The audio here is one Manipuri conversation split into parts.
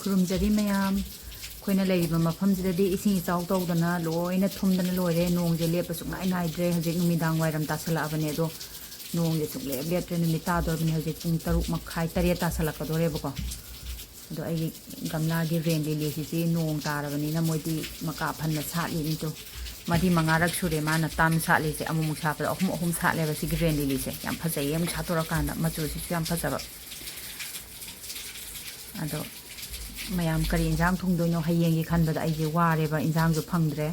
ꯈꯨꯔꯨꯝꯖꯔꯤ ꯃꯌꯥꯝ ꯑꯩꯈꯣꯏꯅ ꯂꯩꯔꯤꯕ ꯃꯐꯝꯁꯤꯗꯗꯤ ꯏꯁꯤꯡ ꯏꯆꯥꯎ ꯇꯧꯗꯅ ꯂꯣꯏꯅ ꯊꯨꯝꯗꯅ ꯂꯣꯏꯔꯦ ꯅꯣꯡꯁꯦ ꯂꯦꯞꯄ ꯁꯨꯡꯅꯥꯏ ꯅꯥꯏꯗ꯭ꯔꯦ ꯍꯧꯖꯤꯛ ꯅꯨꯃꯤꯗꯥꯡ ꯋꯥꯏꯔꯝ ꯇꯥꯁꯜꯂꯛꯑꯕꯅꯦ ꯑꯗꯣ ꯅꯣꯡꯁꯦ ꯁꯨꯡꯂꯦꯞ ꯂꯦꯞꯇ꯭ꯔꯦ ꯅꯨꯃꯤꯠ ꯇꯥꯗꯣꯔꯕꯅꯦ ꯍꯧꯖꯤꯛ ꯄꯨꯡ 6:30 ꯇꯥꯁꯜꯂꯛꯀꯗꯣꯔꯦꯕꯀꯣ ꯑꯗꯣ ꯑꯩꯒꯤ ꯒꯝꯂꯥꯒꯤ ꯔꯦꯟ ꯂꯤꯂꯤꯁꯤꯁꯤ ꯅꯣꯡ ꯇꯥꯔꯕꯅꯤꯅ ꯃꯣꯏꯗꯤ ꯃꯀꯥ ꯐꯟꯅ ꯁꯥꯠꯂꯤꯅꯤꯗꯣ 3-4ꯔꯛ ꯁꯨꯔꯦ ꯃꯥꯅ ꯇꯥꯝ ꯁꯥꯠꯂꯤꯁꯦ ꯑꯃꯨꯛ ꯁꯥꯠꯄꯗ 3 ꯁꯥꯠꯂꯦꯕ ꯁꯤꯒꯤ ꯔꯦꯟ ꯂꯤꯂꯤꯁꯦ ꯌꯥꯝ ꯐꯖꯩꯌꯦ ꯑꯃꯨꯛ ꯁꯥꯠꯇꯣꯔꯀꯥꯟꯗ ꯃꯆꯨꯁꯤꯁꯨ ꯌꯥꯝ ꯐꯖꯕ ꯑꯗꯣ ꯃꯌꯥꯝ ꯀꯔꯤ ꯏꯟꯖꯥꯡ ꯊꯣꯡꯗꯣꯏꯅꯣ ꯍꯌꯦꯡꯒꯤ ꯈꯟꯕꯗ ꯑꯩꯁꯦ ꯋꯥꯔꯦꯕ ꯏꯟꯖꯥꯡꯁꯨ ꯐꯪꯗ꯭ꯔꯦ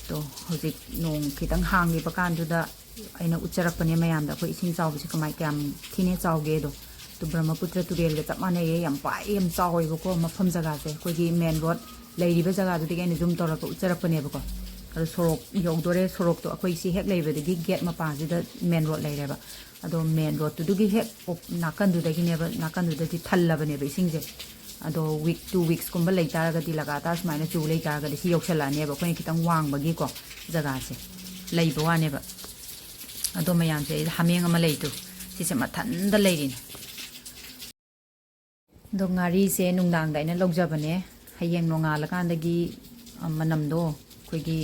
ꯇꯣ ꯍꯧꯖꯤꯛ ꯅꯣꯡ ꯈꯤꯇꯪ ꯍꯥꯡꯂꯤꯕ ꯀꯥꯟꯗꯨꯗ ꯑꯩꯅ ꯎꯠꯆꯔꯛꯄꯅꯦ ꯃꯌꯥꯝꯗ ꯑꯩꯈꯣꯏ ꯏꯁꯤꯡ ꯆꯥꯎꯕꯁꯦ ꯀꯌꯥꯝ ꯊꯤꯅ ꯆꯥꯎꯒꯦꯗꯣ ꯇꯣ ꯕ꯭ꯔꯍ꯭ꯃꯄꯨꯇ꯭ꯔ ꯇꯨꯔꯦꯜꯒ ꯆꯞ ꯃꯥꯟꯅꯩꯌꯦ ꯌꯥꯝ ꯄꯥꯏ ꯌꯥꯝ ꯆꯥꯎꯋꯦꯕꯀꯣ ꯃꯐꯝ ꯖꯒꯥꯁꯦ ꯑꯩꯈꯣꯏꯒꯤ ꯃꯦꯟ ꯔꯣꯗ ꯂꯩꯔꯤꯕ ꯖꯒꯥꯗꯨꯗꯒꯤ ꯑꯩꯅ ꯖꯨꯝ ꯇꯧꯔꯒ ꯎꯠꯆꯔꯛꯄꯅꯦꯕꯀꯣ ꯑꯗꯣ ꯁꯣꯔꯣꯛ ꯌꯧꯗꯣꯔꯦ ꯁꯣꯔꯣꯛꯇꯣ ꯑꯩꯈꯣꯏ ꯁꯤ ꯍꯦꯛ ꯂꯩꯕꯗꯒꯤ ꯒꯦꯠ ꯃꯄꯥꯁꯤꯗ ꯃꯦꯟ ꯔꯣꯗ ꯂꯩꯔꯦꯕ ꯑꯗꯣ ꯃꯦꯟ ꯔꯣꯗꯇꯨꯗꯒꯤ ꯍꯦꯛ ꯅꯥꯀꯟꯗꯨꯗꯒꯤꯅꯦꯕ ꯅꯥꯀꯟꯗꯨꯗꯗꯤ ꯊꯜꯂꯕꯅꯦꯕ ꯏꯁꯤꯡꯁꯦ ꯑꯗꯣ 2 ꯋꯤꯛꯁꯀꯨꯝꯕ ꯂꯩꯇꯥꯔꯒꯗꯤ ꯂꯒꯥꯇꯥꯔ ꯁꯨꯃꯥꯏꯅ ꯆꯨ ꯂꯩꯇꯥꯔꯒꯗꯤ ꯁꯤ ꯌꯧꯁꯜꯂꯛꯑꯅꯦꯕ ꯑꯩꯈꯣꯏꯅ ꯈꯤꯇꯪ ꯋꯥꯡꯕꯒꯤꯀꯣ ꯖꯒꯥꯁꯦ ꯂꯩꯕ ꯋꯥꯅꯦꯕ ꯑꯗꯣ ꯃꯌꯥꯝꯁꯦ ꯍꯥꯃꯦꯡ ꯑꯃ ꯂꯩꯇꯨ ꯁꯤꯁꯦ ꯃꯊꯟꯗ ꯂꯩꯔꯤꯅꯦ ꯑꯗꯣ ꯉꯥꯔꯤꯁꯦ ꯅꯨꯡꯗꯥꯡꯗ ꯑꯩꯅ ꯂꯧꯖꯕꯅꯦ ꯍꯌꯦꯡ ꯅꯣꯡꯉꯥꯜꯂꯀꯥꯟꯗꯒꯤ ꯃꯅꯝꯗꯣ ꯑꯩꯈꯣꯏꯒꯤ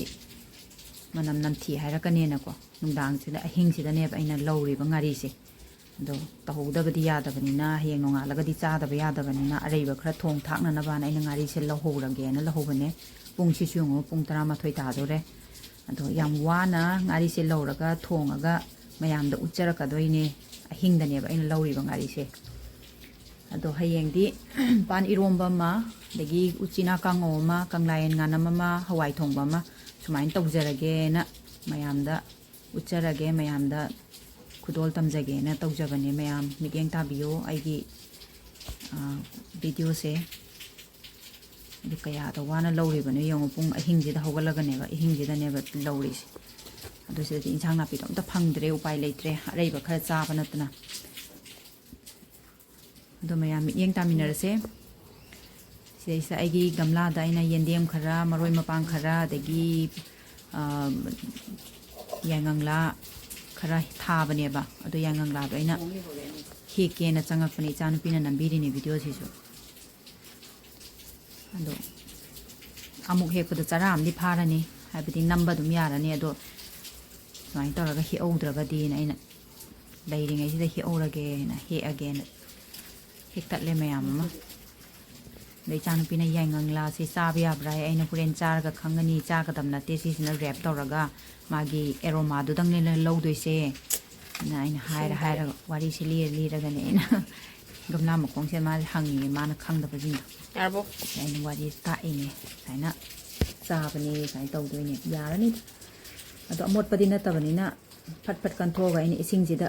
ꯃꯅꯝ ꯅꯝꯊꯤ ꯍꯥꯏꯔꯛꯀꯅꯦꯅꯀꯣ ꯅꯨꯡꯗꯥꯡꯁꯤꯗ ꯑꯍꯤꯡꯁꯤꯗꯅꯦꯕ ꯑꯩꯅ ꯂꯧꯔꯤꯕ ꯉꯥꯔꯤꯁꯦ ꯑꯗꯣ ꯇꯧꯍꯧꯗꯕꯗꯤ ꯌꯥꯗꯕꯅꯤꯅ ꯍꯌꯦꯡ ꯅꯣꯡꯉꯥꯜꯂꯒꯗꯤ ꯆꯥꯗꯕ ꯌꯥꯗꯕꯅꯤ나 ꯑꯔꯩꯕ ꯈꯔ ꯊꯣꯡ ꯊꯥꯛꯅꯅꯕꯅ ꯑꯩꯅ ꯉꯥꯔꯤꯁꯦ ꯂꯧꯍꯧꯔꯒꯦꯅ ꯂꯧꯍꯧꯕꯅꯦ ꯄꯨꯡꯁꯤꯁꯨ ꯌꯦꯡꯉꯨ ꯄꯨꯡ 11 ꯇꯥꯗꯣꯔꯦ ꯑꯗꯣ ꯌꯥꯝ ꯋꯥꯅ ꯉꯥꯔꯤꯁꯦ ꯂꯧꯔꯒ ꯊꯣꯡꯉꯒ ꯃꯌꯥꯝꯗ ꯎꯠꯆꯔꯛꯀꯗꯣꯏꯅꯦ ꯑꯍꯤꯡꯗꯅꯦꯕ ꯑꯩꯅ ꯂꯧꯔꯤꯕ ꯉꯥꯔꯤꯁꯦ ꯑꯗꯣ ꯍꯌꯦꯡꯗꯤ ꯄꯥꯟ ꯏꯔꯣꯝꯕ ꯑꯃ ꯑꯗꯒꯤ ꯎꯆꯤꯅꯥ ꯀꯥꯡꯉꯧ ꯑꯃ ꯀꯪꯂꯥꯌꯦꯟ ꯉꯥꯅꯝ ꯑꯃ ꯍꯋꯥꯏ ꯊꯣꯡꯕ ꯑꯃ ꯁꯨꯃꯥꯏꯅ ꯇꯧꯖꯔꯒꯦꯅ ꯃꯌꯥꯝꯗ ꯎꯠꯆꯔꯒꯦ ꯃꯌꯥꯝꯗ ꯈꯨꯗꯣꯜ ꯇꯝꯖꯒꯦꯅ ꯇꯧꯖꯕꯅꯦ ꯃꯌꯥꯝ ꯃꯤꯠꯌꯦꯡ ꯇꯥꯕꯤꯌꯣ ꯑꯩꯒꯤ ꯚꯤꯗꯤꯑꯣꯁꯦ ꯑꯗꯨ ꯀꯌꯥꯗ ꯋꯥꯅ ꯂꯧꯔꯤꯕꯅꯣ ꯌꯦꯡꯉꯨ ꯄꯨꯡ ꯑꯍꯤꯡꯁꯤꯗ ꯍꯧꯒꯠꯂꯒꯅꯦꯕ ꯑꯍꯤꯡꯁꯤꯗꯅꯦꯕ ꯂꯧꯔꯤꯁꯦ ꯑꯗꯨ ꯁꯤꯗꯗꯤ ꯏꯟꯁꯥꯡ ꯅꯥꯄꯤꯗꯣ ꯑꯝꯇ ꯐꯪꯗ꯭ꯔꯦ ꯎꯄꯥꯏ ꯂꯩꯇ꯭ꯔꯦ ꯑꯔꯩꯕ ꯈꯔ ꯆꯥꯕ ꯅꯠꯇꯅ ꯑꯗꯣ ꯃꯌꯥꯝ ꯃꯤꯠꯌꯦꯡ ꯇꯥꯃꯤꯟꯅꯔꯁꯦ ꯁꯤꯗꯩꯁꯤꯗ ꯑꯩꯒꯤ ꯒꯝꯂꯥꯗ ꯑꯩꯅ ꯌꯦꯟꯗꯦꯝ ꯈꯔ ꯃꯔꯣꯏ ꯃꯄꯥꯡ ꯈꯔ ꯑꯗꯒꯤ ꯌꯥꯏꯉꯪꯂꯥ ꯈꯔ ꯊꯥꯕꯅꯦꯕ ꯑꯗꯣ ꯌꯥꯏꯉꯪꯂꯥꯗꯣ ꯑꯩꯅ ꯍꯦꯛꯀꯦꯅ ꯆꯪꯉꯛꯄꯅꯦ ꯏꯆꯥꯅꯨꯄꯤꯅ ꯅꯝꯕꯤꯔꯤꯅꯦ ꯚꯤꯗꯤꯑꯣꯁꯤꯁꯨ ꯑꯗꯣ ꯑꯃꯨꯛ ꯍꯦꯛꯄꯗ ꯆꯔꯥ ꯑꯃꯗꯤ ꯐꯥꯔꯅꯤ ꯍꯥꯏꯕꯗꯤ ꯅꯝꯕ ꯑꯗꯨꯝ ꯌꯥꯔꯅꯤ ꯑꯗꯣ ꯁꯨꯃꯥꯏꯅ ꯇꯧꯔꯒ ꯍꯦꯛꯍꯧꯗ꯭ꯔꯒꯗꯤꯅ ꯑꯩꯅ ꯂꯩꯔꯤꯉꯩꯁꯤꯗ ꯍꯦꯛꯍꯧꯔꯒꯦꯅ ꯍꯦꯛꯑꯒꯦꯅ ꯍꯦꯛꯇꯠꯂꯦ ꯃꯌꯥꯝ ꯑꯃ ꯑꯗ ꯏꯆꯥꯅꯨꯄꯤꯅ ꯌꯥꯏꯉꯪꯂꯥꯁꯦ ꯆꯥꯕ ꯌꯥꯕ꯭ꯔꯥ ꯑꯩꯅ ꯍꯣꯔꯦꯟ ꯆꯥꯔꯒ ꯈꯪꯒꯅꯤ ꯆꯥꯒꯗꯕ ꯅꯠꯇꯦ ꯁꯤꯁꯤꯅ ꯔꯦꯞ ꯇꯧꯔꯒ ꯃꯥꯒꯤ ꯑꯦꯔꯣꯃꯥꯗꯨꯗꯪꯅꯦ ꯂꯧꯗꯣꯏꯁꯦ ꯑꯩꯅ ꯍꯥꯏꯔꯒ ꯋꯥꯔꯤꯁꯦ ꯂꯤꯔꯒꯅꯦ ꯑꯩꯅ ꯒꯝꯂꯥ ꯃꯈꯣꯡꯁꯦ ꯃꯥꯁꯦ ꯍꯪꯉꯤꯅꯦ ꯃꯥꯅ ꯈꯪꯗꯕꯁꯤꯡꯗꯣ ꯌꯥꯔꯕꯣ ꯑꯩꯅ ꯋꯥꯔꯤ ꯇꯥꯛꯏꯅꯦ ꯁꯨꯃꯥꯏꯅ ꯆꯥꯕꯅꯦ ꯁꯨꯃꯥꯏꯅ ꯇꯧꯗꯣꯏꯅꯦ ꯌꯥꯔꯅꯤ ꯑꯗꯣ ꯑꯃꯣꯠꯄꯗꯤ ꯅꯠꯇꯕꯅꯤꯅ ꯐꯠ ꯐꯠ ꯀꯟꯊꯣꯛꯑꯒ ꯑꯩꯅ ꯏꯁꯤꯡꯁꯤꯗ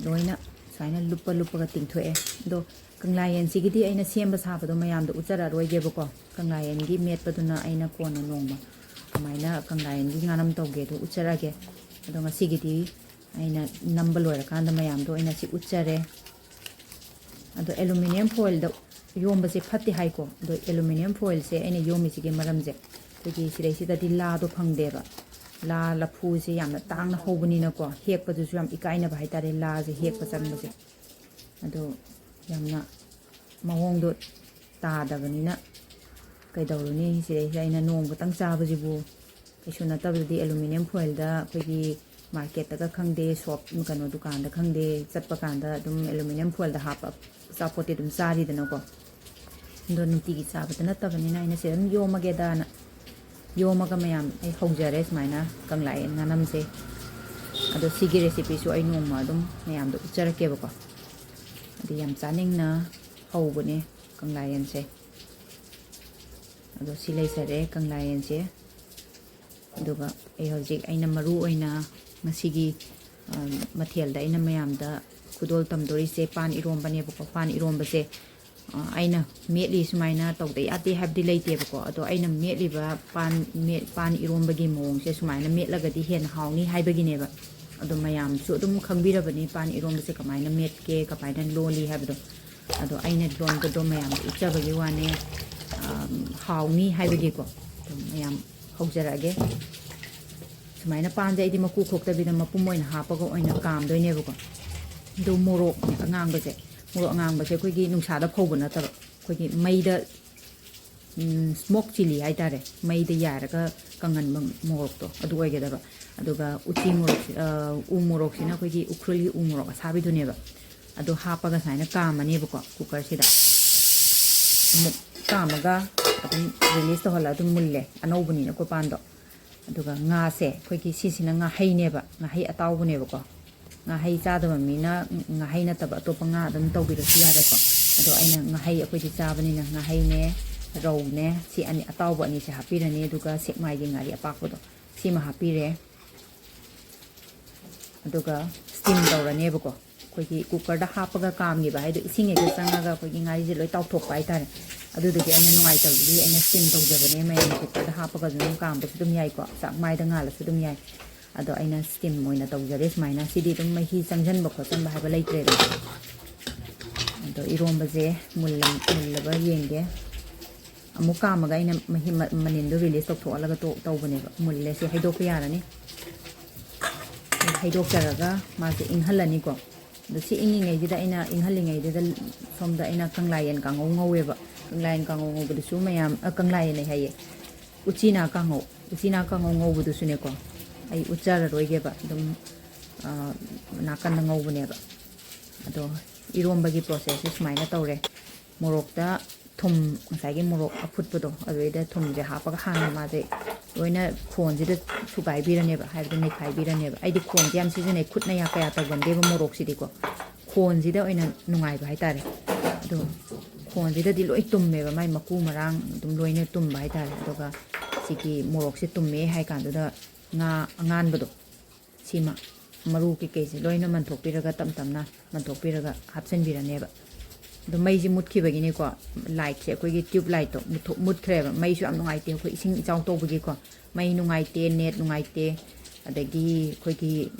ꯂꯣꯏꯅ ꯁꯨꯃꯥꯏꯅ ꯂꯨꯞꯄꯒ ꯇꯤꯡꯊꯣꯛꯑꯦ ꯑꯗꯣ ꯀꯪꯂꯥꯌꯦꯟꯁꯤꯒꯤꯗꯤ ꯑꯩꯅ ꯁꯦꯝꯕ ꯁꯥꯕꯗꯣ ꯃꯌꯥꯝꯗ ꯎꯠꯆꯔꯛꯑꯔꯣꯏꯒꯦꯕꯀꯣ ꯀꯪꯂꯥꯌꯦꯟꯒꯤ ꯃꯦꯠꯄꯗꯨꯅ ꯑꯩꯅ ꯀꯣꯟꯅ ꯅꯣꯡꯃ ꯀꯃꯥꯏꯅ ꯀꯪꯂꯥꯌꯦꯟꯒꯤ ꯉꯥꯅꯝ ꯇꯧꯒꯦꯗꯣ ꯎꯠꯆꯔꯛꯑꯒꯦ ꯑꯗꯣ ꯉꯁꯤꯒꯤꯗꯤ ꯑꯩꯅ ꯅꯝꯕ ꯂꯣꯏꯔꯀꯥꯟꯗ ꯃꯌꯥꯝꯗꯣ ꯑꯩꯅ ꯁꯤ ꯎꯠꯆꯔꯦ ꯑꯗꯣ ꯑꯦꯂꯨꯃꯤꯅꯤꯌꯝ ꯐꯣꯏꯜꯗ ꯌꯣꯝꯕꯁꯦ ꯐꯠꯇꯦ ꯍꯥꯏꯀꯣ ꯑꯗꯣ ꯑꯦꯂꯨꯃꯤꯅꯤꯌꯝ ꯐꯣꯏꯜꯁꯦ ꯑꯩꯅ ꯌꯣꯝꯃꯤꯁꯤꯒꯤ ꯃꯔꯝꯁꯦ ꯑꯩꯈꯣꯏꯒꯤ ꯁꯤꯗꯩꯁꯤꯗꯗꯤ ꯂꯥꯗꯣ ꯐꯪꯗꯦꯕ ꯂꯐꯨꯁꯦ ꯌꯥꯝꯅ ꯇꯥꯡꯅ ꯍꯧꯕꯅꯤꯅꯀꯣ ꯍꯦꯛꯄꯗꯨꯁꯨ ꯌꯥꯝ ꯏꯀꯥꯏꯅꯕ ꯍꯥꯏꯇꯥꯔꯦ ꯂꯥꯁꯦ ꯍꯦꯛꯄ ꯆꯪꯕꯁꯦ ꯑꯗꯣ ꯌꯥꯝꯅ ꯃꯑꯣꯡꯗꯣ ꯇꯥꯗꯕꯅꯤꯅ ꯀꯩꯗꯧꯔꯨꯅꯤ ꯁꯤꯗꯩꯁꯤꯗ ꯑꯩꯅ ꯅꯣꯡꯃꯇꯪ ꯆꯥꯕꯁꯤꯕꯨ ꯀꯩꯁꯨ ꯅꯠꯇꯕꯗꯗꯤ ꯑꯦꯂꯨꯃꯤꯅꯤꯌꯝ ꯐꯣꯏꯜꯗ ꯑꯩꯈꯣꯏꯒꯤ ꯃꯥꯔꯀꯦꯠꯇꯒ ꯈꯪꯗꯦ ꯁꯣꯞ ꯀꯩꯅꯣ ꯗꯨꯀꯥꯟꯗ ꯈꯪꯗꯦ ꯆꯠꯄ ꯀꯥꯟꯗ ꯑꯗꯨꯝ ꯑꯦꯂꯨꯃꯤꯅꯤꯌꯝ ꯐꯣꯏꯜꯗ ꯍꯥꯞꯄ ꯑꯆꯥꯄꯣꯠꯇꯤ ꯑꯗꯨꯝ ꯆꯥꯔꯤꯗꯅꯀꯣ ꯑꯗꯣ ꯅꯨꯡꯇꯤꯒꯤ ꯆꯥꯕꯗ ꯅꯠꯇꯕꯅꯤꯅ ꯑꯩꯅ ꯁꯤ ꯑꯗꯨꯝ ꯌꯣꯝꯃꯒꯦꯗꯅ ꯌꯣꯝꯃꯒ ꯃꯌꯥꯝ ꯑꯩ ꯍꯧꯖꯔꯦ ꯁꯨꯃꯥꯏꯅ ꯀꯪꯂꯥꯌꯦꯟ ꯉꯥꯅꯝꯁꯦ ꯑꯗꯣ ꯁꯤꯒꯤ ꯔꯦꯁꯤꯄꯤꯁꯨ ꯑꯩ ꯅꯣꯡꯃ ꯑꯗꯨꯝ ꯃꯌꯥꯝꯗ ꯎꯠꯆꯔꯛꯀꯦꯕꯀꯣ ꯑꯗꯨ ꯌꯥꯝ ꯆꯥꯅꯤꯡꯅ ꯍꯧꯕꯅꯦ ꯀꯪꯂꯥꯌꯦꯟꯁꯦ ꯑꯗꯣ ꯁꯤ ꯂꯩꯖꯔꯦ ꯀꯪꯂꯥꯌꯦꯟꯁꯦ ꯑꯗꯨꯒ ꯑꯩ ꯍꯧꯖꯤꯛ ꯑꯩꯅ ꯃꯔꯨ ꯑꯣꯏꯅ ꯉꯁꯤꯒꯤ ꯃꯊꯦꯜꯗ ꯑꯩꯅ ꯃꯌꯥꯝꯗ ꯈꯨꯗꯣꯜ ꯇꯝꯗꯣꯔꯤꯁꯦ ꯄꯥꯟ ꯏꯔꯣꯝꯕꯅꯦꯕꯀꯣ ꯄꯥꯟ ꯏꯔꯣꯝꯕꯁꯦ ꯑꯩꯅ ꯃꯦꯠꯂꯤ ꯁꯨꯃꯥꯏꯅ ꯇꯧꯗ ꯌꯥꯗꯦ ꯍꯥꯏꯕꯗꯤ ꯂꯩꯇꯦꯕꯀꯣ ꯑꯗꯣ ꯑꯩꯅ ꯃꯦꯠꯂꯤꯕ ꯄꯥꯟ ꯏꯔꯣꯝꯕꯒꯤ ꯃꯑꯣꯡꯁꯦ ꯁꯨꯃꯥꯏꯅ ꯃꯦꯠꯂꯒꯗꯤ ꯍꯦꯟꯅ ꯍꯥꯎꯅꯤ ꯍꯥꯏꯕꯒꯤꯅꯦꯕ ꯑꯗꯣ ꯃꯌꯥꯝꯁꯨ ꯑꯗꯨꯝ ꯈꯪꯕꯤꯔꯕꯅꯤ ꯄꯥꯟ ꯏꯔꯣꯝꯕꯁꯦ ꯀꯃꯥꯏꯅ ꯃꯦꯠꯀꯦ ꯀꯃꯥꯏꯅ ꯂꯣꯜꯂꯤ ꯍꯥꯏꯕꯗꯣ ꯑꯗꯣ ꯑꯩꯅ ꯂꯣꯟꯕꯗꯣ ꯃꯌꯥꯝꯗ ꯎꯠꯆꯕꯒꯤ ꯋꯥꯅꯦ ꯍꯥꯎꯅꯤ ꯍꯥꯏꯕꯒꯤꯀꯣ ꯑꯗꯨꯝ ꯃꯌꯥꯝ ꯍꯧꯖꯔꯛꯑꯒꯦ ꯁꯨꯃꯥꯏꯅ ꯄꯥꯟꯁꯦ ꯑꯩꯗꯤ ꯃꯀꯨ ꯈꯣꯛꯇꯕꯤꯗ ꯃꯄꯨꯝ ꯑꯣꯏꯅ ꯍꯥꯞꯄꯒ ꯑꯣꯏꯅ ꯀꯥꯝꯗꯣꯏꯅꯦꯕꯀꯣ ꯑꯗꯨ ꯃꯣꯔꯣꯛ ꯑꯉꯥꯡꯕꯁꯦ ꯑꯩꯈꯣꯏꯒꯤ ꯅꯨꯡꯁꯥꯗ ꯐꯧꯕ ꯅꯠꯇꯕ ꯑꯩꯈꯣꯏꯒꯤ ꯃꯩꯗ ꯁ꯭ꯃꯣꯛ ꯆꯤꯂꯤ ꯍꯥꯏꯇꯥꯔꯦ ꯃꯩꯗ ꯌꯥꯏꯔꯒ ꯀꯪꯍꯟꯕ ꯃꯣꯔꯣꯛꯇꯣ ꯑꯗꯨ ꯑꯣꯏꯒꯗꯕ ꯑꯗꯨꯒ ꯎꯆꯤ ꯃꯣꯔꯣꯛ ꯎ ꯃꯣꯔꯣꯛꯁꯤꯅ ꯑꯩꯈꯣꯏꯒꯤ ꯎꯈ꯭ꯔꯨꯜꯒꯤ ꯎ ꯃꯣꯔꯣꯛ ꯑꯁꯥꯕꯤꯗꯨꯅꯦꯕ ꯑꯗꯨ ꯍꯥꯞꯄꯒ ꯁꯨꯃꯥꯏꯅ ꯀꯥꯝꯃꯅꯦꯕꯀꯣ ꯀꯨꯀꯔꯁꯤꯗ ꯑꯃꯨꯛ ꯀꯥꯝꯃꯒ ꯑꯗꯨꯝ ꯔꯤꯂꯤꯁ ꯇꯧꯍꯜꯂ ꯑꯗꯨꯝ ꯃꯨꯜꯂꯦ ꯑꯅꯧꯕꯅꯤꯅꯀꯣ ꯄꯥꯟꯗꯣ ꯑꯗꯨꯒ ꯉꯥꯁꯦ ꯑꯩꯈꯣꯏꯒꯤ ꯁꯤꯁꯤꯅ ꯉꯥꯍꯩꯅꯦꯕ ꯉꯥꯍꯩ ꯑꯇꯥꯎꯕꯅꯦꯕꯀꯣ ꯉꯥꯍꯩ ꯆꯥꯗꯕ ꯃꯤꯅ ꯉꯥꯍꯩ ꯅꯠꯇꯕ ꯑꯇꯣꯞꯄ ꯉꯥ ꯑꯗꯨꯝ ꯇꯧꯕꯤꯔꯁꯨ ꯌꯥꯔꯦꯀꯣ ꯑꯗꯣ ꯑꯩꯅ ꯉꯥꯍꯩ ꯑꯩꯈꯣꯏꯗꯤ ꯆꯥꯕꯅꯤꯅ ꯉꯥꯍꯩꯅꯦ ꯔꯧꯅꯦ ꯁꯤ ꯑꯇꯥꯎꯕ ꯑꯅꯤꯁꯦ ꯍꯥꯞꯄꯤꯔꯅꯤ ꯑꯗꯨꯒ ꯁꯦꯛꯃꯥꯏꯒꯤ ꯉꯥꯔꯤ ꯑꯄꯥꯛꯄꯗꯣ ꯁꯤꯃ ꯍꯥꯞꯄꯤꯔꯦ ꯑꯗꯨꯒ ꯁ꯭ꯇꯤꯝ ꯇꯧꯔꯅꯦꯕꯀꯣ ꯑꯩꯈꯣꯏꯒꯤ ꯀꯨꯀꯔꯗ ꯍꯥꯞꯄꯒ ꯀꯥꯝꯈꯤꯕ ꯍꯥꯏꯗꯤ ꯏꯁꯤꯡ ꯍꯦꯛꯇ ꯆꯪꯉꯒ ꯑꯩꯈꯣꯏꯒꯤ ꯉꯥꯔꯤꯁꯦ ꯂꯣꯏ ꯇꯥꯎꯊꯣꯛꯄ ꯍꯥꯏꯇꯥꯔꯦ ꯑꯗꯨꯗꯨꯒꯤ ꯑꯩꯅ ꯅꯨꯡꯉꯥꯏꯇꯕꯗꯤ ꯑꯩꯅ ꯁ꯭ꯇꯤꯝ ꯇꯧꯖꯕꯅꯦ ꯃꯌꯥꯝ ꯀꯨꯀꯔꯗ ꯍꯥꯞꯄꯒ ꯑꯗꯨꯝ ꯀꯥꯝꯕꯁꯨ ꯑꯗꯨꯝ ꯌꯥꯏꯀꯣ ꯆꯥꯛ ꯃꯥꯏꯗ ꯉꯥꯜꯂꯁꯨ ꯑꯗꯨꯝ ꯌꯥꯏ ꯑꯗꯣ ꯑꯩꯅ ꯁ꯭ꯇꯤꯝ ꯑꯣꯏꯅ ꯇꯧꯖꯔꯦ ꯁꯨꯃꯥꯏꯅ ꯁꯤꯗꯤ ꯑꯗꯨꯝ ꯃꯍꯤ ꯆꯪꯁꯤꯟꯕ ꯈꯣꯠꯆꯟꯕ ꯍꯥꯏꯕ ꯂꯩꯇ꯭ꯔꯦꯗ ꯑꯗꯣ ꯏꯔꯣꯝꯕꯁꯦ ꯃꯨꯜꯂꯕ ꯌꯦꯡꯒꯦ ꯑꯃꯨꯛ ꯀꯥꯝꯃꯒ ꯑꯩꯅ ꯃꯍꯤ ꯃꯅꯤꯟꯗꯣ ꯔꯤꯂꯤꯁ ꯇꯧꯊꯣꯛꯍꯜꯂꯒ ꯇꯧꯕꯅꯦꯕ ꯃꯨꯜꯂꯦ ꯁꯤ ꯍꯩꯗꯣꯛꯄ ꯌꯥꯔꯅꯤ ꯍꯩꯗꯣꯛꯆꯔꯒ ꯃꯥꯁꯦ ꯏꯪꯍꯜꯂꯅꯤꯀꯣ ꯑꯗꯣ ꯁꯤ ꯏꯪꯉꯤꯉꯩꯁꯤꯗ ꯑꯩꯅ ꯏꯪꯍꯜꯂꯤꯉꯩꯗꯨꯗ ꯁꯣꯝꯗ ꯑꯩꯅ ꯀꯪꯂꯥꯌꯦꯟ ꯀꯥꯡꯉꯧ ꯉꯧꯋꯦꯕ ꯀꯪꯂꯥꯌꯦꯟ ꯀꯥꯡꯉꯧ ꯉꯧꯕꯗꯨꯁꯨ ꯃꯌꯥꯝ ꯀꯪꯂꯥꯌꯦꯟ ꯍꯥꯏꯌꯦ ꯎꯆꯤꯅꯥ ꯀꯥꯡꯉꯧ ꯉꯧꯕꯗꯨꯁꯨꯅꯦꯀꯣ ꯑꯩ ꯎꯠꯆꯔꯔꯣꯏꯒꯦꯕ ꯑꯗꯨꯝ ꯅꯥꯀꯟꯗ ꯉꯧꯕꯅꯦꯕ ꯑꯗꯣ ꯏꯔꯣꯝꯕꯒꯤ ꯄ꯭ꯔꯣꯁꯦꯁꯁꯦ ꯁꯨꯃꯥꯏꯅ ꯇꯧꯔꯦ ꯃꯣꯔꯣꯛꯇ ꯊꯨꯝ ꯉꯁꯥꯏꯒꯤ ꯃꯣꯔꯣꯛ ꯑꯐꯨꯠꯄꯗꯣ ꯑꯗꯨꯗꯩꯗ ꯊꯨꯝꯁꯦ ꯍꯥꯞꯄꯒ ꯍꯥꯟꯅ ꯃꯥꯁꯦ ꯂꯣꯏꯅ ꯈꯣꯟꯁꯤꯗ ꯁꯨꯒꯥꯏꯕꯤꯔꯅꯦꯕ ꯍꯥꯏꯕꯗꯤ ꯅꯩꯈꯥꯏꯕꯤꯔꯅꯦꯕ ꯑꯩꯗꯤ ꯈꯣꯟꯁꯦ ꯌꯥꯝ ꯁꯤꯖꯤꯟꯅꯩ ꯈꯨꯠꯅ ꯀꯌꯥ ꯇꯧꯒꯟꯗꯦꯕ ꯃꯣꯔꯣꯛꯁꯤꯗꯤꯀꯣ ꯈꯣꯟꯁꯤꯗ ꯑꯣꯏꯅ ꯅꯨꯡꯉꯥꯏꯕ ꯍꯥꯏꯇꯥꯔꯦ ꯑꯗꯣ ꯈꯣꯟꯁꯤꯗꯗꯤ ꯂꯣꯏ ꯇꯨꯝꯃꯦꯕ ꯃꯥꯏ ꯃꯀꯨ ꯃꯔꯥꯡ ꯑꯗꯨꯝ ꯂꯣꯏꯅ ꯇꯨꯝꯕ ꯍꯥꯏꯇꯥꯔꯦ ꯑꯗꯨꯒ ꯁꯤꯒꯤ ꯃꯣꯔꯣꯛꯁꯦ ꯇꯨꯝꯃꯦ ꯍꯥꯏ ꯀꯥꯟꯗꯨꯗ ꯉꯥ ꯑꯉꯥꯟꯕꯗꯣ ꯁꯤꯃ ꯃꯔꯨ ꯀꯩꯀꯩꯁꯦ ꯂꯣꯏꯅ ꯃꯟꯊꯣꯛꯄꯤꯔꯒ ꯇꯞ ꯇꯞꯅ ꯃꯟꯊꯣꯛꯄꯤꯔꯒ ꯍꯥꯞꯆꯤꯟꯕꯤꯔꯅꯦꯕ ꯑꯗꯣ ꯃꯩꯁꯦ ꯃꯨꯠꯈꯤꯕꯒꯤꯅꯦꯀꯣ ꯂꯥꯏꯠꯁꯦ ꯑꯩꯈꯣꯏꯒꯤ ꯇ꯭ꯌꯨꯕ ꯂꯥꯏꯠꯇꯣ ꯃꯨꯠꯈ꯭ꯔꯦꯕ ꯃꯩꯁꯨ ꯌꯥꯝ ꯅꯨꯡꯉꯥꯏꯇꯦ ꯑꯩꯈꯣꯏ ꯏꯁꯤꯡ ꯏꯆꯥꯎ ꯇꯧꯕꯒꯤꯀꯣ ꯃꯩ ꯅꯨꯡꯉꯥꯏꯇꯦ ꯅꯦꯠ ꯅꯨꯡꯉꯥꯏꯇꯦ ꯑꯗꯒꯤ ꯑꯩꯈꯣꯏꯒꯤ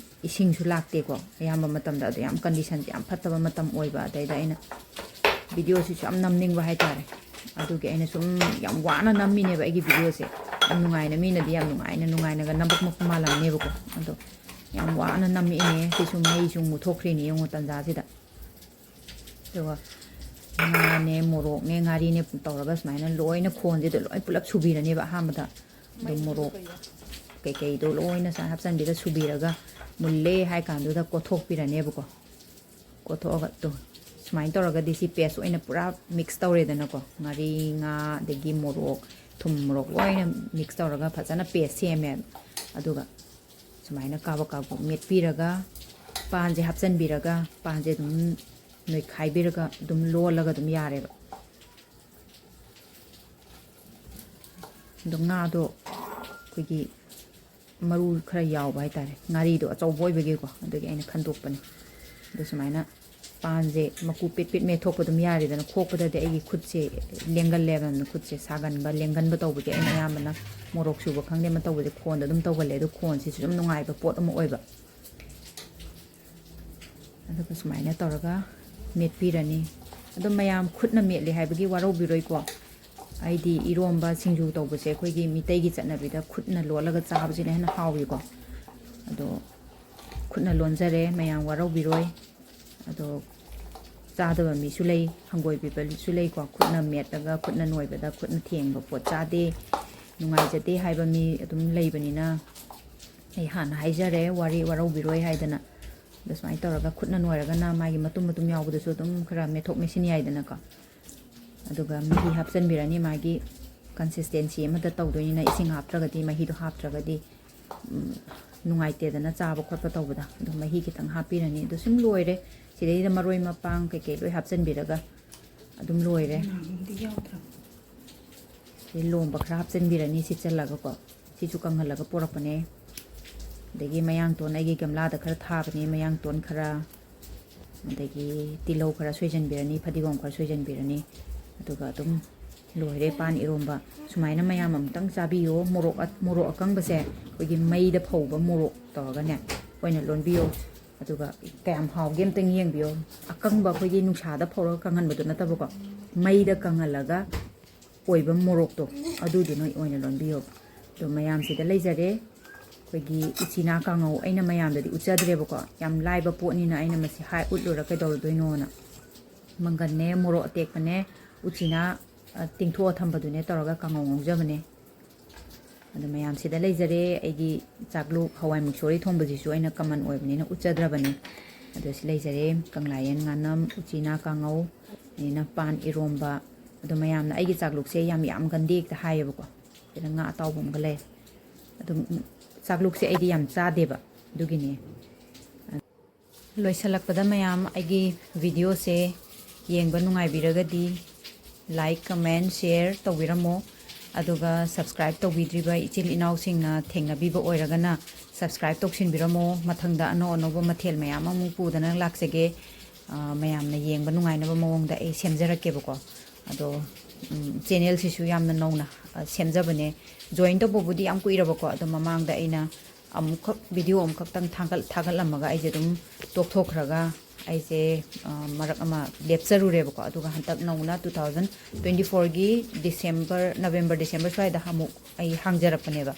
ꯏꯁꯤꯡꯁꯨ ꯂꯥꯛꯇꯦꯀꯣ ꯑꯌꯥꯝꯕ ꯃꯇꯝꯗ ꯑꯗꯣ ꯌꯥꯝ ꯀꯟꯗꯤꯁꯟꯁꯦ ꯌꯥꯝ ꯐꯠꯇꯕ ꯃꯇꯝ ꯑꯣꯏꯕ ꯑꯗꯩꯗ ꯑꯩꯅ ꯚꯤꯗꯤꯑꯣꯁꯤꯁꯨ ꯌꯥꯝ ꯅꯝꯅꯤꯡꯕ ꯍꯥꯏꯇꯥꯔꯦ ꯑꯗꯨꯒꯤ ꯑꯩꯅ ꯁꯨꯝ ꯌꯥꯝ ꯋꯥꯅ ꯅꯝꯃꯤꯅꯦꯕ ꯑꯩꯒꯤ ꯚꯤꯗꯤꯑꯣꯁꯦ ꯌꯥꯝ ꯅꯨꯡꯉꯥꯏꯅ ꯃꯤꯅꯗꯤ ꯌꯥꯝ ꯅꯨꯡꯉꯥꯏꯅꯒ ꯅꯝꯃꯛꯄ ꯃꯥꯜꯂꯝꯅꯦꯕꯀꯣ ꯑꯗꯣ ꯌꯥꯝ ꯋꯥꯅ ꯅꯝꯃꯛꯏꯅꯦ ꯁꯤꯁꯨ ꯃꯩꯁꯨ ꯃꯨꯠꯊꯣꯛꯈ꯭ꯔꯤꯅꯤ ꯌꯦꯡꯉꯣ ꯇꯟꯖꯥꯁꯤꯗ ꯑꯗꯨꯒ ꯉꯥꯅꯦ ꯃꯣꯔꯣꯛꯅꯦ ꯉꯥꯔꯤꯅꯦ ꯇꯧꯔꯒ ꯁꯨꯃꯥꯏꯅ ꯂꯣꯏꯅ ꯈꯣꯟꯁꯤꯗ ꯂꯣꯏ ꯄꯨꯂꯞ ꯁꯨꯕꯤꯔꯅꯦꯕ ꯑꯍꯥꯟꯕꯗ ꯑꯗꯨ ꯃꯣꯔꯣꯛ ꯀꯩꯀꯩꯗꯣ ꯂꯣꯏꯅ ꯁꯨꯃꯥꯏꯅ ꯍꯥꯞꯆꯤꯟꯕꯤꯔ ꯁꯨꯕꯤꯔꯒ ꯃꯨꯜꯂꯦ ꯍꯥꯏ ꯀꯥꯟꯗꯨꯗ ꯀꯣꯠꯊꯣꯛꯄꯤꯔꯅꯦꯕꯀꯣ ꯀꯣꯠꯊꯣꯛꯑꯒ ꯁꯨꯃꯥꯏꯅ ꯇꯧꯔꯒꯗꯤ ꯁꯤ ꯄꯦꯁ ꯑꯣꯏꯅ ꯄꯨꯔꯥ ꯃꯤꯛꯁ ꯇꯧꯔꯦꯗꯅꯀꯣ ꯉꯥꯔꯤ ꯉꯥ ꯑꯗꯒꯤ ꯃꯣꯔꯣꯛ ꯊꯨꯝ ꯃꯣꯔꯣꯛ ꯂꯣꯏꯅ ꯃꯤꯛꯁ ꯇꯧꯔꯒ ꯐꯖꯅ ꯄꯦꯁ ꯁꯦꯝꯃꯦ ꯑꯗꯨꯒ ꯁꯨꯃꯥꯏꯅ ꯀꯥꯕꯛ ꯃꯦꯠꯄꯤꯔꯒ ꯄꯥꯟꯁꯦ ꯍꯥꯞꯆꯤꯟꯕꯤꯔꯒ ꯄꯥꯟꯁꯦ ꯑꯗꯨꯝ ꯅꯣꯏꯈꯥꯏꯕꯤꯔꯒ ꯑꯗꯨꯝ ꯂꯣꯜꯂꯒ ꯑꯗꯨꯝ ꯌꯥꯔꯦꯕ ꯑꯗꯣ ꯉꯥꯗꯣ ꯑꯩꯈꯣꯏꯒꯤ ꯃꯔꯨ ꯈꯔ ꯌꯥꯎꯕ ꯍꯥꯏꯇꯥꯔꯦ ꯉꯥꯔꯤꯗꯣ ꯑꯆꯧꯕ ꯑꯣꯏꯕꯒꯤꯀꯣ ꯑꯗꯨꯒꯤ ꯑꯩꯅ ꯈꯟꯗꯣꯛꯄꯅꯦ ꯑꯗꯣ ꯁꯨꯃꯥꯏꯅ ꯄꯥꯟꯁꯦ ꯃꯀꯨ ꯄꯤꯠ ꯃꯦꯠꯊꯣꯛꯄ ꯑꯗꯨꯝ ꯌꯥꯔꯦꯗꯅ ꯈꯣꯛꯄꯗꯗꯤ ꯑꯩꯒꯤ ꯈꯨꯠꯁꯦ ꯂꯦꯡꯒꯜꯂꯦꯕꯅ ꯈꯨꯠꯁꯦ ꯁꯥꯒꯟꯕ ꯂꯦꯡꯒꯟꯕ ꯇꯧꯕꯒꯤ ꯑꯩꯅ ꯑꯌꯥꯝꯕꯅ ꯃꯣꯔꯣꯛ ꯁꯨꯕ ꯈꯪꯗꯦ ꯑꯃ ꯇꯧꯕꯁꯦ ꯈꯣꯟꯗ ꯑꯗꯨꯝ ꯇꯧꯒꯜꯂꯦ ꯑꯗꯣ ꯈꯣꯟꯁꯤꯁꯨ ꯑꯗꯨꯝ ꯅꯨꯡꯉꯥꯏꯕ ꯄꯣꯠ ꯑꯃ ꯑꯣꯏꯕ ꯑꯗꯨꯒ ꯁꯨꯃꯥꯏꯅ ꯇꯧꯔꯒ ꯃꯦꯠꯄꯤꯔꯅꯤ ꯑꯗꯨꯝ ꯃꯌꯥꯝ ꯈꯨꯠꯅ ꯃꯦꯠꯂꯦ ꯍꯥꯏꯕꯒꯤ ꯋꯥꯔꯧꯕꯤꯔꯣꯏꯀꯣ ꯑꯩꯗꯤ ꯏꯔꯣꯝꯕ ꯁꯤꯡꯖꯨ ꯇꯧꯕꯁꯦ ꯑꯩꯈꯣꯏꯒꯤ ꯃꯤꯇꯩꯒꯤ ꯆꯠꯅꯕꯤꯗ ꯈꯨꯠꯅ ꯂꯣꯜꯂꯒ ꯆꯥꯕꯁꯤꯅ ꯍꯦꯟꯅ ꯍꯥꯎꯋꯤꯀꯣ ꯑꯗꯣ ꯈꯨꯠꯅ ꯂꯣꯟꯖꯔꯦ ꯃꯌꯥꯝ ꯋꯥꯔꯧꯕꯤꯔꯣꯏ ꯑꯗꯣ ꯆꯥꯗꯕ ꯃꯤꯁꯨ ꯂꯩ ꯍꯪꯒꯣꯏꯕꯤꯕꯁꯨ ꯂꯩꯀꯣ ꯈꯨꯠꯅ ꯃꯦꯠꯂꯒ ꯈꯨꯠꯅ ꯅꯣꯏꯕꯗ ꯈꯨꯠꯅ ꯊꯦꯡꯕ ꯄꯣꯠ ꯆꯥꯗꯦ ꯅꯨꯡꯉꯥꯏꯖꯗꯦ ꯍꯥꯏꯕ ꯃꯤ ꯑꯗꯨꯝ ꯂꯩꯕꯅꯤꯅ ꯑꯩ ꯍꯥꯟꯅ ꯍꯥꯏꯖꯔꯦ ꯋꯥꯔꯧꯕꯤꯔꯣꯏ ꯍꯥꯏꯗꯅ ꯑꯗꯣ ꯁꯨꯃꯥꯏꯅ ꯇꯧꯔꯒ ꯈꯨꯠꯅ ꯅꯣꯏꯔꯒꯅ ꯃꯥꯒꯤ ꯃꯇꯨꯝ ꯌꯥꯎꯕꯗꯁꯨ ꯑꯗꯨꯝ ꯈꯔ ꯃꯦꯠꯊꯣꯛ ꯃꯦꯠꯁꯤꯟ ꯌꯥꯏꯗꯅꯀꯣ ꯑꯗꯨꯒ ꯃꯍꯤ ꯍꯥꯞꯆꯤꯟꯕꯤꯔꯅꯤ ꯃꯥꯒꯤ ꯀꯟꯁꯤꯁꯇꯦꯟꯁꯤ ꯑꯃꯗ ꯇꯧꯗꯣꯏꯅꯤꯅ ꯏꯁꯤꯡ ꯍꯥꯞꯇ꯭ꯔꯒꯗꯤ ꯃꯍꯤꯗꯣ ꯍꯥꯞꯇ꯭ꯔꯒꯗꯤ ꯅꯨꯡꯉꯥꯏꯇꯦꯗꯅ ꯆꯥꯕ ꯈꯣꯠꯄ ꯇꯧꯕꯗ ꯑꯗꯣ ꯃꯍꯤ ꯈꯤꯇꯪ ꯍꯥꯞꯄꯤꯔꯅꯤ ꯑꯗꯣ ꯁꯨꯝ ꯂꯣꯏꯔꯦ ꯁꯤꯗꯩꯗ ꯃꯔꯣꯏ ꯃꯄꯥꯡ ꯀꯩꯀꯩ ꯂꯣꯏ ꯍꯥꯞꯆꯤꯟꯕꯤꯔꯒ ꯑꯗꯨꯝ ꯂꯣꯏꯔꯦ ꯂꯣꯝꯕ ꯈꯔ ꯍꯥꯞꯆꯤꯟꯕꯤꯔꯅꯤ ꯁꯤꯠꯆꯜꯂꯒꯀꯣ ꯁꯤꯁꯨ ꯀꯪꯍꯜꯂꯒ ꯄꯣꯔꯛꯄꯅꯦ ꯑꯗꯒꯤ ꯃꯌꯥꯡꯇꯣꯟ ꯑꯩꯒꯤ ꯒꯝꯂꯥꯗ ꯈꯔ ꯊꯥꯕꯅꯦ ꯃꯌꯥꯡꯇꯣꯟ ꯈꯔ ꯑꯗꯒꯤ ꯇꯤꯜꯍꯧ ꯈꯔ ꯁꯣꯏꯖꯟꯕꯤꯔꯅꯤ ꯐꯗꯤꯒꯣꯝ ꯈꯔ ꯁꯣꯏꯖꯟꯕꯤꯔꯅꯤ ꯑꯗꯨꯒ ꯑꯗꯨꯝ ꯂꯣꯏꯔꯦ ꯄꯥꯟ ꯏꯔꯣꯝꯕ ꯁꯨꯃꯥꯏꯅ ꯃꯌꯥꯝ ꯑꯃꯨꯛꯇꯪ ꯆꯥꯕꯤꯌꯣ ꯃꯣꯔꯣꯛ ꯑꯀꯪꯕꯁꯦ ꯑꯩꯈꯣꯏꯒꯤ ꯃꯩꯗ ꯐꯧꯕ ꯃꯣꯔꯣꯛ ꯇꯧꯔꯒꯅꯦ ꯑꯣꯏꯅ ꯂꯣꯟꯕꯤꯌꯣ ꯑꯗꯨꯒ ꯀꯌꯥꯝ ꯍꯥꯎꯒꯦ ꯑꯝꯇꯪ ꯌꯦꯡꯕꯤꯌꯣ ꯑꯀꯪꯕ ꯑꯩꯈꯣꯏꯒꯤ ꯅꯨꯡꯁꯥꯗ ꯐꯧꯔꯒ ꯀꯪꯍꯟꯕꯗꯣ ꯅꯠꯇꯕꯀꯣ ꯃꯩꯗ ꯀꯪꯍꯜꯂꯒ ꯑꯣꯏꯕ ꯃꯣꯔꯣꯛꯇꯣ ꯑꯗꯨꯗꯨꯅ ꯑꯣꯏꯅ ꯂꯣꯟꯕꯤꯌꯣ ꯑꯗꯣ ꯃꯌꯥꯝꯁꯤꯗ ꯂꯩꯖꯔꯦ ꯑꯩꯈꯣꯏꯒꯤ ꯎꯆꯤꯅꯥ ꯀꯥꯡꯉꯧ ꯑꯩꯅ ꯃꯌꯥꯝꯗꯗꯤ ꯎꯠꯆꯗ꯭ꯔꯦꯕꯀꯣ ꯌꯥꯝ ꯂꯥꯏꯕ ꯄꯣꯠꯅꯤꯅ ꯑꯩꯅ ꯃꯁꯤ ꯎꯠꯂꯨꯔ ꯀꯩꯗꯧꯔꯗꯣꯏꯅꯣꯅ ꯃꯪꯒꯟꯅꯦ ꯃꯣꯔꯣꯛ ꯑꯇꯦꯛꯄꯅꯦ uchina tingtho thambadune toroga kangau ngojabane adu mayam sida leijare aigi chaklu hawai muksori thombajisu aina kaman oibni na uchadrabane adu si leijare Kanglayen Nganum uchina Kangau nina Paan Eronba adu mayam na aigi chaklukse yam gandek ta hayebako ila nga ataoba mgale adu chaklukse aidi yam chadeba dugini loisalakpada mayam aigi video se yengba nungai biragadi like comment share tawiramo aduga subscribe tawidriba ichil inaw singna thengnabiba oiragana subscribe toksin biramo mathangda anobo mathel mayam amu pudana laksege mayam na yengba nungai na mawongda ai semjarake bako ado channel sisu yamna nowna semjabane join to bobudi am kuirabako ado mamangda aina amuk video amkhak tang thagal lamaga aije dum tokthokraga aise marak ama lepcharu rebako aduga hantak nowna 2024 gi November December swai da hamu ai hangjarapane ba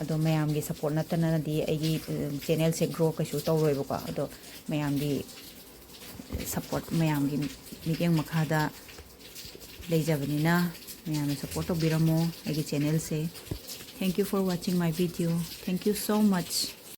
ado mayam gi support natana di ai channel se grow ka shu tawroibako ado mayam gi support mayam gi miteng makhada leijabani mayam support to biramo ai channel se. Thank you for watching my video. Thank you so much.